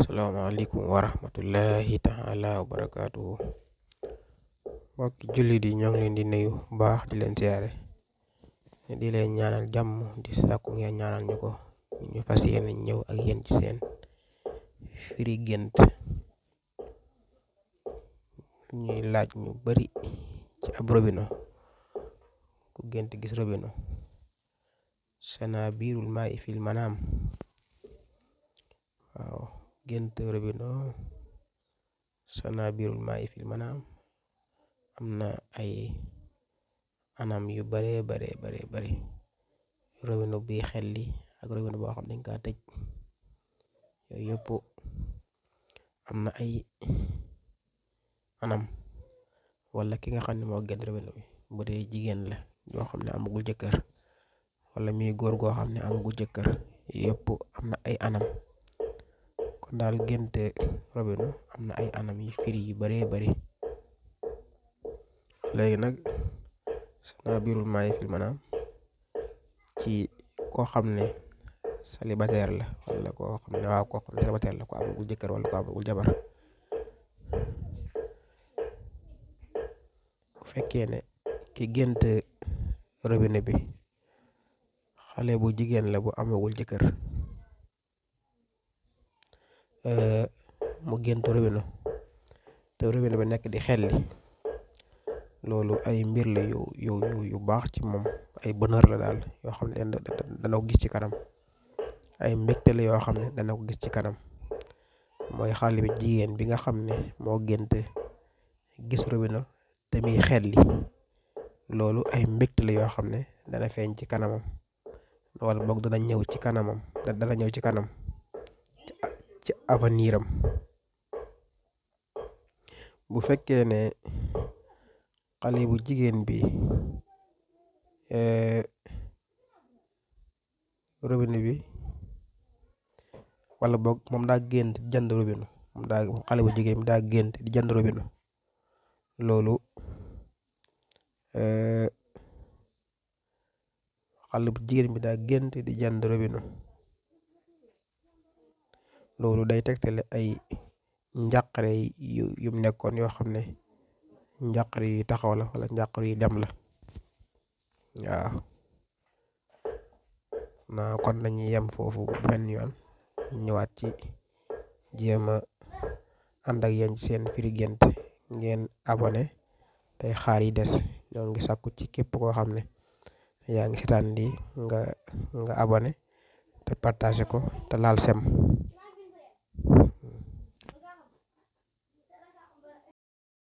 Assalamualaikum warahmatullahi taala wabarakatuh. Mbokki jullit yi ñoo ngi leen di nuyu bu baax di leen siyaare di leen ñaanal jàmm di sàkku ngeen ñaanal ñu ko. Ñu fas yéene ñëw ak yéen ci seen firi gént. Ñuy laaj ñu bari ci ab robino ku gént gis robino sana biirul maa i fil manaam. Waaw gént robino sana biirul maa i fil manaam am na ay anam yu bare robino bi xelli ak robino boo xam dañ kaa tëj, yooyu yëpp am na ay anam. Wala ki nga xam ne moo gént robino bi bu dee jigéen la yoo xam ne amagul jëkkër, wala muy góor goo xam ne amagul jëkkër, yëpp am na ay anam. Kon daal génte robino am na ay anam yi firi yu bari. Léegi nag sana biirul maa i fil manaam ci koo xam ne célibataire la, wala koo xam ne célibataire la, ko amagul jëkkër wala ko amagul jabar. Bu fekkee ne ki gént robino bi xale bu jigéen la bu amagul jëkkër, mu gént robino te robino bi nekk di xelli, loolu ay mbir la yu baax ci moom, ay bonheur la daal yoo xam ne dana ko gis ci kanam, ay mbégte la yoo xam ne dana ko gis ci kanam. Mooy xale bi jigéen bi nga xam ne moo gént gis robino te muy xelli, loolu ay mbégte la yoo xam ne dana feeñ ci kanamam, wala boog dana ñëw ci kanamam, dana ñëw ci kanam ci avenir am. Bu fekkee ne xale bu jigéen bi robino bi, wala boog moom daa gént di jënd robino, xale bu jigéen bi daa gént di jënd robino, loolu xale bu jigéen bi daa gént di jënd robino, loolu day tegtale ay njàqare yu nekkoon yoo xam ne njàqare yu taxaw la, wala njàqare yu dem la. Waaw naa kon nañu yem foofu benn yoon, ñëwaat ci jéema ànd ak yéen ci seen firi gént. Ngeen abonné tey xaar yi des. Ñoo ngi sàkku ci képp koo xam ne yaa ngi seetaan lii nga abonné te partagé ko te laal sem.